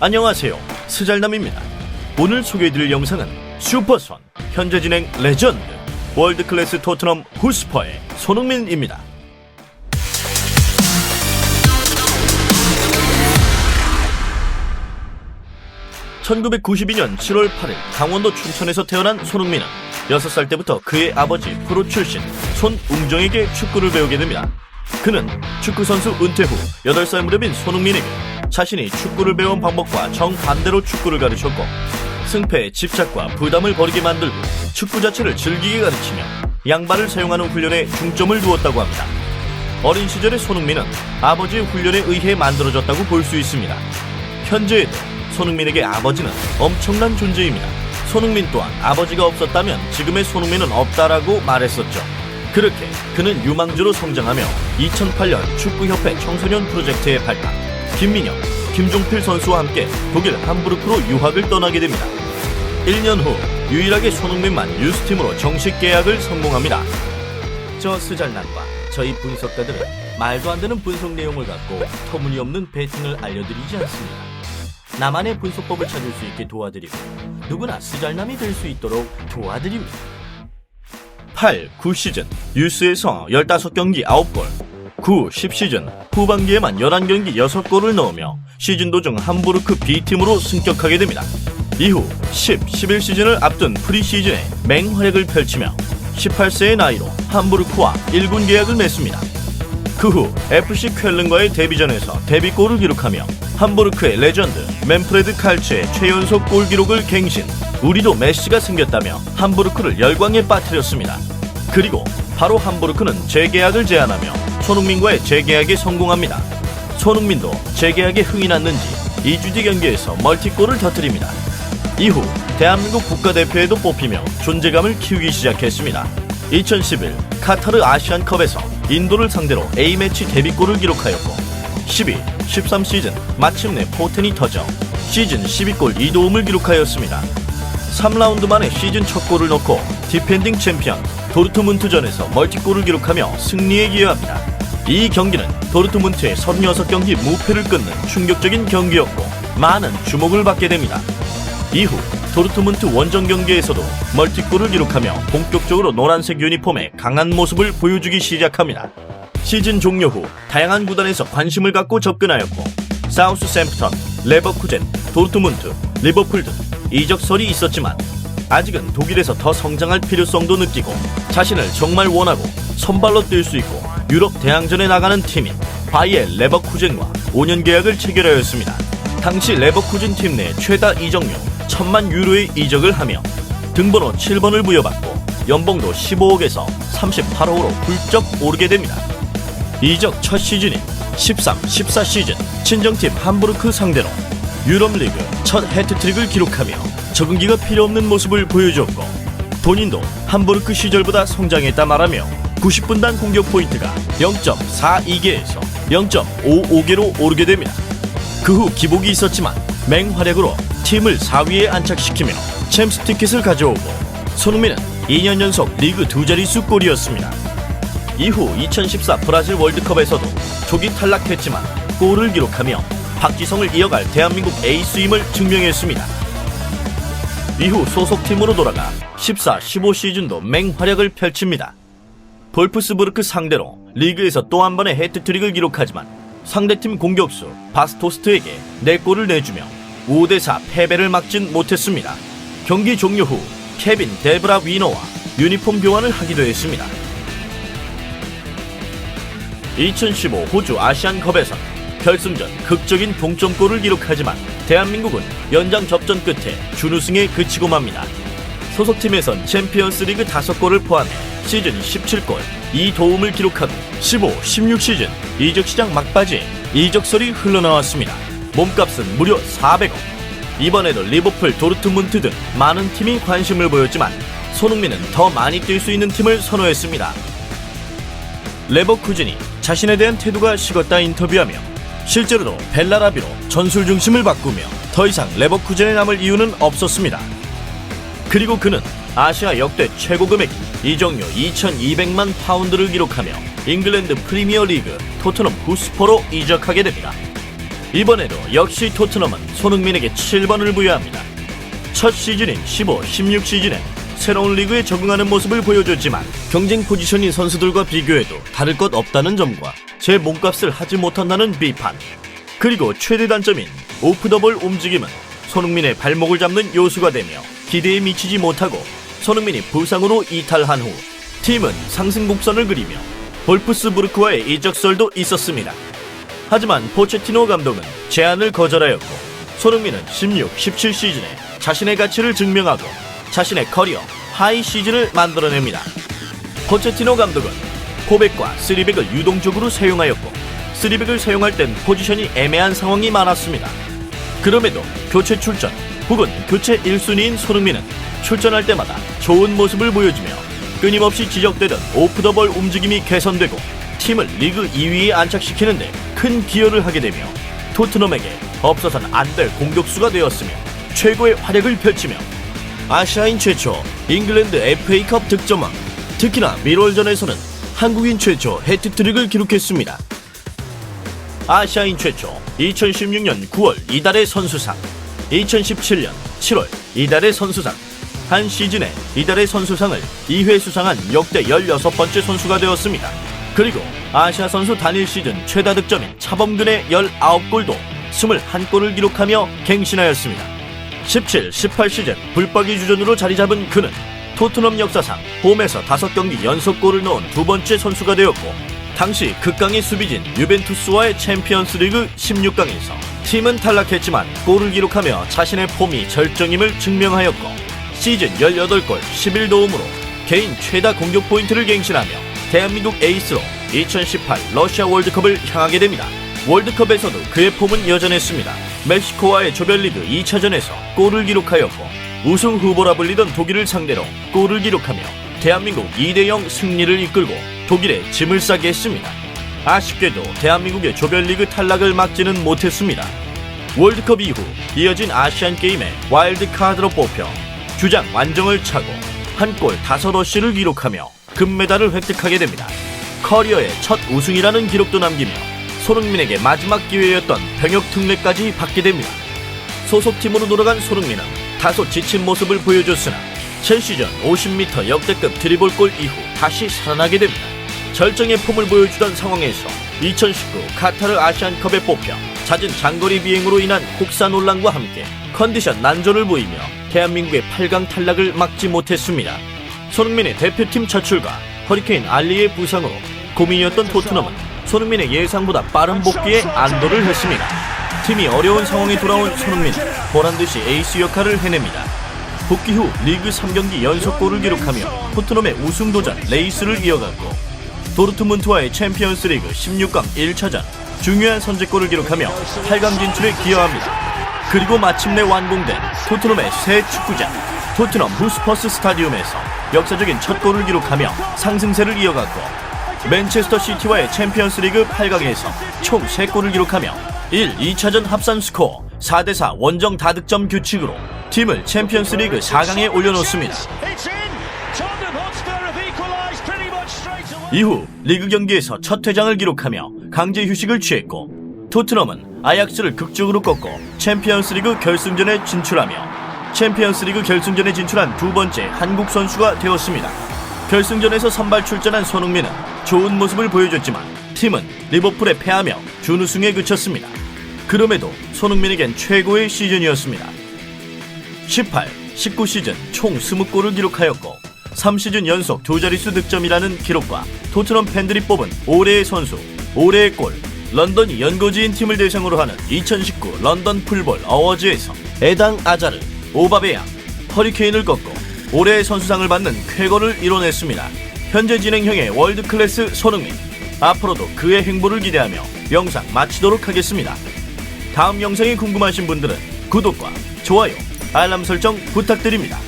안녕하세요, 스잘남입니다. 오늘 소개해드릴 영상은 슈퍼선, 현재 진행 레전드, 월드클래스 토트넘 후스퍼의 손흥민입니다. 1992년 7월 8일 강원도 춘천에서 태어난 손흥민은 6살 때부터 그의 아버지 프로 출신 손웅정에게 축구를 배우게 됩니다. 그는 축구선수 은퇴 후 8살 무렵인 손흥민에게 자신이 축구를 배운 방법과 정반대로 축구를 가르쳤고, 승패에 집착과 부담을 버리게 만들고 축구 자체를 즐기게 가르치며 양발을 사용하는 훈련에 중점을 두었다고 합니다. 어린 시절의 손흥민은 아버지의 훈련에 의해 만들어졌다고 볼 수 있습니다. 현재에도 손흥민에게 아버지는 엄청난 존재입니다. 손흥민 또한 아버지가 없었다면 지금의 손흥민은 없다라고 말했었죠. 그렇게 그는 유망주로 성장하며 2008년 축구협회 청소년 프로젝트에 발탁, 김민혁, 김종필 선수와 함께 독일 함부르크로 유학을 떠나게 됩니다. 1년 후 유일하게 손흥민만 유스팀으로 정식 계약을 성공합니다. 저 스잘남과 저희 분석가들은 말도 안 되는 분석 내용을 갖고 터무니없는 배팅을 알려드리지 않습니다. 나만의 분석법을 찾을 수 있게 도와드리고 누구나 스잘남이 될 수 있도록 도와드립니다. 8, 9시즌 유스에서 15경기 9골, 9, 10시즌 후반기에만 11경기 6골을 넣으며 시즌 도중 함부르크 B팀으로 승격하게 됩니다. 이후 10, 11시즌을 앞둔 프리시즌에 맹활약을 펼치며 18세의 나이로 함부르크와 1군 계약을 맺습니다. 그 후 FC 쾰른과의 데뷔전에서 데뷔골을 기록하며 함부르크의 레전드 맨프레드 칼츠의 최연소 골 기록을 갱신, 우리도 메시가 생겼다며 함부르크를 열광에 빠뜨렸습니다. 그리고 바로 함부르크는 재계약을 제안하며 손흥민과의 재계약에 성공합니다. 손흥민도 재계약에 흥이 났는지 2주 뒤 경기에서 멀티골을 터뜨립니다. 이후 대한민국 국가대표에도 뽑히며 존재감을 키우기 시작했습니다. 2011 카타르 아시안컵에서 인도를 상대로 A매치 데뷔골을 기록하였고, 12, 13 시즌 마침내 포텐이 터져 시즌 12골 2도움을 기록하였습니다. 3라운드 만에 시즌 첫 골을 넣고 디펜딩 챔피언 도르트문트전에서 멀티골을 기록하며 승리에 기여합니다. 이 경기는 도르트문트의 36경기 무패를 끊는 충격적인 경기였고 많은 주목을 받게 됩니다. 이후 도르트문트 원정 경기에서도 멀티골을 기록하며 본격적으로 노란색 유니폼의 강한 모습을 보여주기 시작합니다. 시즌 종료 후 다양한 구단에서 관심을 갖고 접근하였고, 사우스샘프턴, 레버쿠젠, 도르트문트, 리버풀 등 이적설이 있었지만 아직은 독일에서 더 성장할 필요성도 느끼고 자신을 정말 원하고 선발로 뛸 수 있고 유럽 대항전에 나가는 팀인 바이엘 레버쿠젠과 5년 계약을 체결하였습니다. 당시 레버쿠젠 팀 내 최다 이적료 1000만 유로의 이적을 하며 등번호 7번을 부여받고 연봉도 15억에서 38억으로 훌쩍 오르게 됩니다. 이적 첫 시즌인 13, 14 시즌 친정팀 함부르크 상대로 유럽리그 첫 해트트릭을 기록하며 적응기가 필요없는 모습을 보여주었고, 본인도 함부르크 시절보다 성장했다 말하며 90분단 공격 포인트가 0.42개에서 0.55개로 오르게 됩니다. 그 후 기복이 있었지만 맹활약으로 팀을 4위에 안착시키며 챔스 티켓을 가져오고, 손흥민은 2년 연속 리그 2자릿수 골이었습니다. 이후 2014 브라질 월드컵에서도 조기 탈락했지만 골을 기록하며 박지성을 이어갈 대한민국 에이스임을 증명했습니다. 이후 소속팀으로 돌아가 14, 15 시즌도 맹활약을 펼칩니다. 볼프스부르크 상대로 리그에서 또 한 번의 해트트릭을 기록하지만 상대팀 공격수 바스토스트에게 4골을 내주며 5대4 패배를 막진 못했습니다. 경기 종료 후 케빈 데브라 위너와 유니폼 교환을 하기도 했습니다. 2015 호주 아시안컵에선 결승전 극적인 동점골을 기록하지만 대한민국은 연장 접전 끝에 준우승에 그치고 맙니다. 소속팀에선 챔피언스리그 5골을 포함해 시즌 17골, 2도움을 기록하고 15, 16 시즌 이적시장 막바지에 이적설이 흘러나왔습니다. 몸값은 무려 400억. 이번에도 리버풀, 도르트문트 등 많은 팀이 관심을 보였지만 손흥민은 더 많이 뛸 수 있는 팀을 선호했습니다. 레버쿠젠이 자신에 대한 태도가 식었다 인터뷰하며 실제로도 벨라라비로 전술 중심을 바꾸며 더 이상 레버쿠젠에 남을 이유는 없었습니다. 그리고 그는 아시아 역대 최고 금액인 이적료 2200만 파운드를 기록하며 잉글랜드 프리미어 리그 토트넘 후스퍼로 이적하게 됩니다. 이번에도 역시 토트넘은 손흥민에게 7번을 부여합니다. 첫 시즌인 15-16 시즌에 새로운 리그에 적응하는 모습을 보여줬지만 경쟁 포지션인 선수들과 비교해도 다를 것 없다는 점과 제 몸값을 하지 못한다는 비판, 그리고 최대 단점인 오프 더 볼 움직임은 손흥민의 발목을 잡는 요소가 되며 기대에 미치지 못하고 손흥민이 부상으로 이탈한 후 팀은 상승 곡선을 그리며 볼프스부르크와의 이적설도 있었습니다. 하지만 포체티노 감독은 제안을 거절하였고 손흥민은 16-17 시즌에 자신의 가치를 증명하고 자신의 커리어 하이 시즌을 만들어냅니다. 포체티노 감독은 포백과 쓰리백을 유동적으로 사용하였고 쓰리백을 사용할 땐 포지션이 애매한 상황이 많았습니다. 그럼에도 교체 출전 혹은 교체 1순위인 손흥민은 출전할 때마다 좋은 모습을 보여주며 끊임없이 지적되던 오프 더 볼 움직임이 개선되고 팀을 리그 2위에 안착시키는데 큰 기여를 하게 되며 토트넘에게 없어서는 안 될 공격수가 되었으며 최고의 활약을 펼치며 아시아인 최초 잉글랜드 FA컵 득점왕, 특히나 밀월전에서는 한국인 최초 해트트릭을 기록했습니다. 아시아인 최초 2016년 9월 이달의 선수상, 2017년 7월 이달의 선수상, 한 시즌에 이달의 선수상을 2회 수상한 역대 16번째 선수가 되었습니다. 그리고 아시아 선수 단일 시즌 최다 득점인 차범근의 19골도 21골을 기록하며 갱신하였습니다. 17-18 시즌 불박이 주전으로 자리 잡은 그는 토트넘 역사상 홈에서 5경기 연속골을 넣은 두 번째 선수가 되었고 당시 극강의 수비진 유벤투스와의 챔피언스리그 16강에서 팀은 탈락했지만 골을 기록하며 자신의 폼이 절정임을 증명하였고 시즌 18골 11도움으로 개인 최다 공격 포인트를 갱신하며 대한민국 에이스로 2018 러시아 월드컵을 향하게 됩니다. 월드컵에서도 그의 폼은 여전했습니다. 멕시코와의 조별리그 2차전에서 골을 기록하였고 우승 후보라 불리던 독일을 상대로 골을 기록하며 대한민국 2대0 승리를 이끌고 독일에 짐을 싸게 했습니다. 아쉽게도 대한민국의 조별리그 탈락을 막지는 못했습니다. 월드컵 이후 이어진 아시안게임에 와일드카드로 뽑혀 주장 완정을 차고 한 골 5어시를 기록하며 금메달을 획득하게 됩니다. 커리어의 첫 우승이라는 기록도 남기며 손흥민에게 마지막 기회였던 병역 특례까지 받게 됩니다. 소속팀으로 돌아간 손흥민은 다소 지친 모습을 보여줬으나 첫 시즌 50m 역대급 드리블골 이후 다시 살아나게 됩니다. 절정의 폼을 보여주던 상황에서 2019 카타르 아시안컵에 뽑혀 잦은 장거리 비행으로 인한 혹사 논란과 함께 컨디션 난조를 보이며 대한민국의 8강 탈락을 막지 못했습니다. 손흥민의 대표팀 차출과 허리케인 알리의 부상으로 고민이었던 토트넘은 손흥민의 예상보다 빠른 복귀에 안도를 했습니다. 팀이 어려운 상황에 돌아온 손흥민은 보란듯이 에이스 역할을 해냅니다. 복귀 후 리그 3경기 연속골을 기록하며 토트넘의 우승 도전 레이스를 이어갔고 도르트문트와의 챔피언스리그 16강 1차전 중요한 선제골을 기록하며 8강 진출에 기여합니다. 그리고 마침내 완공된 토트넘의 새 축구장 토트넘 후스퍼스 스타디움에서 역사적인 첫 골을 기록하며 상승세를 이어갔고 맨체스터 시티와의 챔피언스리그 8강에서 총 3골을 기록하며 1, 2차전 합산 스코어 4대4 원정 다득점 규칙으로 팀을 챔피언스리그 4강에 올려놓습니다. 이후 리그 경기에서 첫 퇴장을 기록하며 강제 휴식을 취했고 토트넘은 아약스를 극적으로 꺾고 챔피언스리그 결승전에 진출하며 챔피언스리그 결승전에 진출한 두 번째 한국 선수가 되었습니다. 결승전에서 선발 출전한 손흥민은 좋은 모습을 보여줬지만 팀은 리버풀에 패하며 준우승에 그쳤습니다. 그럼에도 손흥민에겐 최고의 시즌이었습니다. 18, 19 시즌 총 20골을 기록하였고 3시즌 연속 두 자릿수 득점이라는 기록과 토트넘 팬들이 뽑은 올해의 선수, 올해의 골, 런던이 연고지인 팀을 대상으로 하는 2019 런던 풀볼 어워즈에서 에당 아자르, 오바베양, 허리케인을 꺾고 올해의 선수상을 받는 쾌거를 이뤄냈습니다. 현재 진행형의 월드클래스 손흥민, 앞으로도 그의 행보를 기대하며 영상 마치도록 하겠습니다. 다음 영상이 궁금하신 분들은 구독과 좋아요, 알람 설정 부탁드립니다.